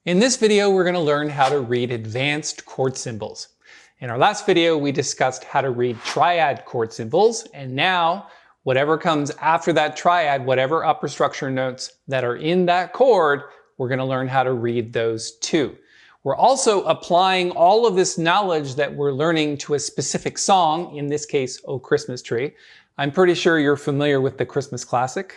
In this video, we're going to learn how to read advanced chord symbols. In our last video, we discussed how to read triad chord symbols, and now whatever comes after that triad, whatever upper structure notes that are in that chord, we're going to learn how to read those too. We're also applying all of this knowledge that we're learning to a specific song, in this case, "O Christmas Tree." I'm pretty sure you're familiar with the Christmas classic.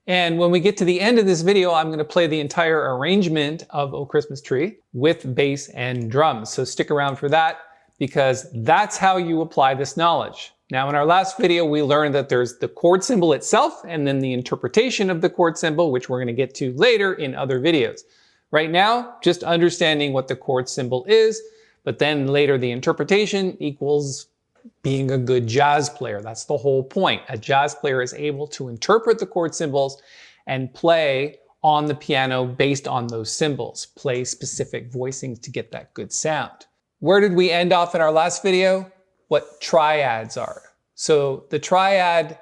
And when we get to the end of this video, I'm going to play the entire arrangement of "O Christmas Tree" with bass and drums. So stick around for that, because that's how you apply this knowledge. Now, in our last video, we learned that there's the chord symbol itself and then the interpretation of the chord symbol, which we're going to get to later in other videos. Right now, just understanding what the chord symbol is, but then later the interpretation equals being a good jazz player. That's the whole point. A jazz player is able to interpret the chord symbols and play on the piano based on those symbols, play specific voicings to get that good sound. Where did we end off in our last video? What triads are. So the triad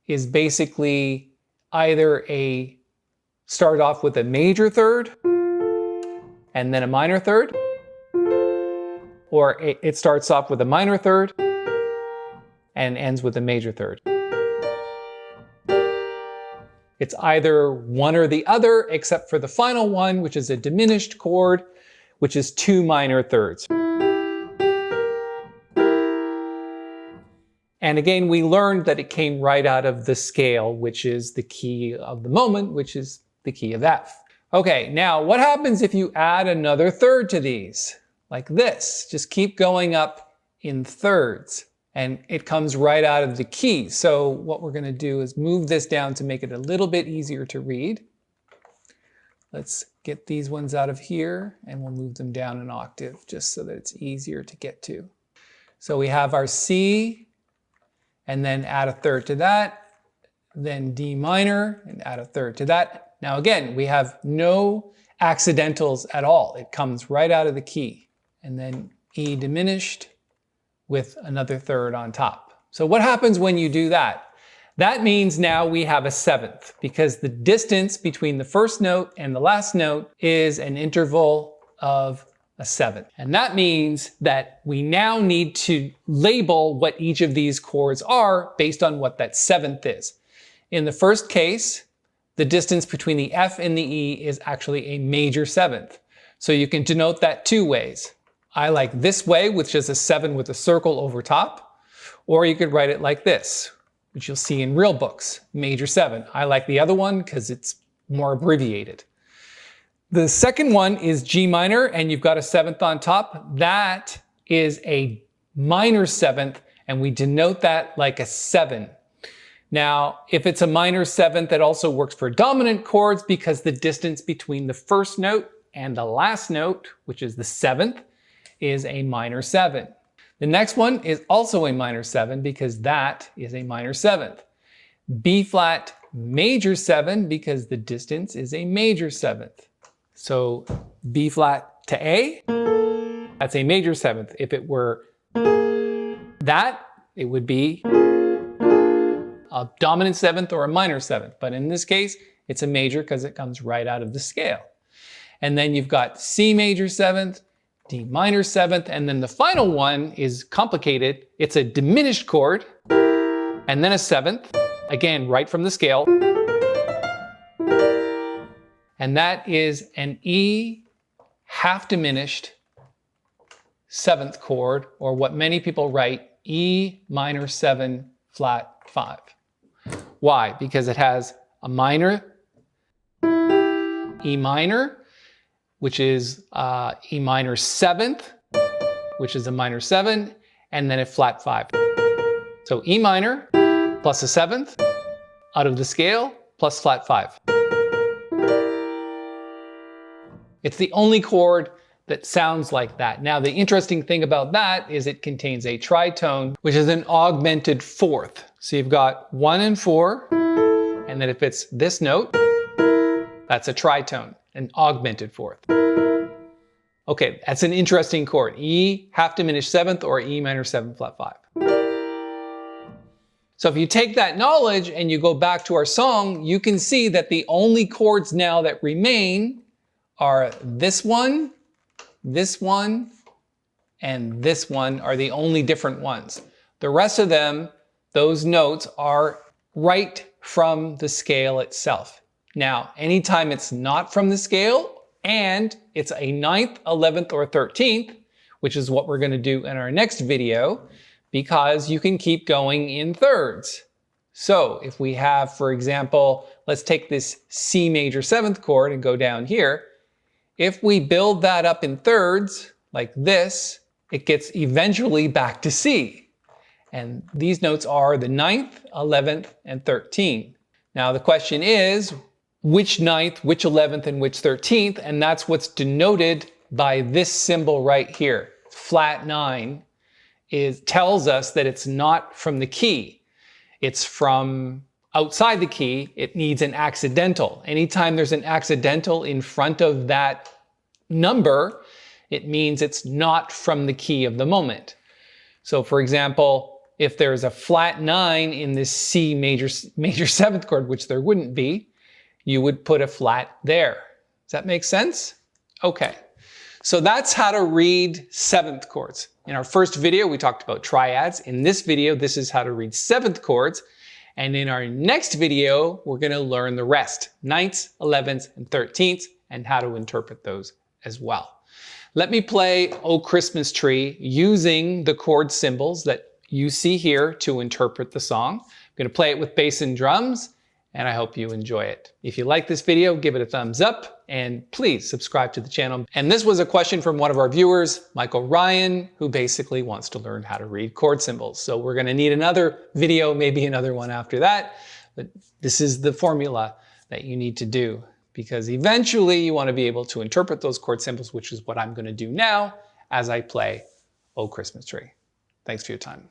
is basically either start off with a major third and then a minor third, or it starts off with a minor third and ends with a major third. It's either one or the other, except for the final one, which is a diminished chord, which is two minor thirds. And again, we learned that it came right out of the scale, which is the key of the moment, which is the key of F. Okay, now what happens if you add another third to these? Like this. Just keep going up in thirds. And it comes right out of the key. So what we're going to do is move this down to make it a little bit easier to read. Let's get these ones out of here, and we'll move them down an octave just so that it's easier to get to. So we have our C, and then add a third to that, then D minor, and add a third to that. Now again, we have no accidentals at all. It comes right out of the key. And then E diminished with another third on top. So what happens when you do that? That means now we have a seventh, because the distance between the first note and the last note is an interval of a seventh. And that means that we now need to label what each of these chords are based on what that seventh is. In the first case, the distance between the F and the E is actually a major seventh. So you can denote that two ways. I like this way, which is a 7 with a circle over top, or you could write it like this, which you'll see in real books, major 7. I like the other one because it's more abbreviated. The second one is G minor, and you've got a 7th on top. That is a minor 7th, and we denote that like a 7. Now, if it's a minor 7th, it also works for dominant chords, because the distance between the first note and the last note, which is the 7th, is a minor 7. The next one is also a minor 7, because that is a minor 7th. B flat major 7, because the distance is a major 7th. So B flat to A, that's a major 7th. If it were that, it would be a dominant 7th or a minor 7th. But in this case, it's a major because it comes right out of the scale. And then you've got C major 7th, D minor 7th, and then the final one is complicated. It's a diminished chord, and then a 7th, again, right from the scale. And that is an E half diminished 7th chord, or what many people write, E minor 7 flat 5. Why? Because it has a minor, E minor, which is E minor 7th, which is a minor 7, and then a flat 5. So E minor plus a 7th out of the scale plus flat 5. It's the only chord that sounds like that. Now, the interesting thing about that is it contains a tritone, which is an augmented fourth. So you've got 1 and 4, and then if it's this note, that's a tritone, an augmented fourth. Okay, that's an interesting chord. E half diminished 7th or E minor 7 flat 5. So if you take that knowledge and you go back to our song, you can see that the only chords now that remain are this one, and this one are the only different ones. The rest of them, those notes are right from the scale itself. Now, anytime it's not from the scale and it's a 9th, 11th, or 13th, which is what we're going to do in our next video, because you can keep going in thirds. So if we have, for example, let's take this C major 7th chord and go down here. If we build that up in thirds, like this, it gets eventually back to C. And these notes are the 9th, 11th, and 13th. Now the question is, which 9th, which 11th, and which 13th? And that's what's denoted by this symbol right here. Flat 9 tells us that it's not from the key. It's from outside the key. It needs an accidental. Anytime there's an accidental in front of that number, it means it's not from the key of the moment. So for example, if there's a flat 9 in this C major 7th chord, which there wouldn't be, you would put a flat there. Does that make sense? Okay. So that's how to read 7th chords. In our first video, we talked about triads. In this video, this is how to read 7th chords. And in our next video, we're going to learn the rest, 9ths, 11ths, and 13ths, and how to interpret those as well. Let me play "O Christmas Tree" using the chord symbols that you see here to interpret the song. I'm going to play it with bass and drums, and I hope you enjoy it. If you like this video, give it a thumbs up, and please subscribe to the channel. And this was a question from one of our viewers, Michael Ryan, who basically wants to learn how to read chord symbols. So we're going to need another video, maybe another one after that, but this is the formula that you need to do, because eventually you want to be able to interpret those chord symbols, which is what I'm going to do now as I play "O Christmas Tree." Thanks for your time.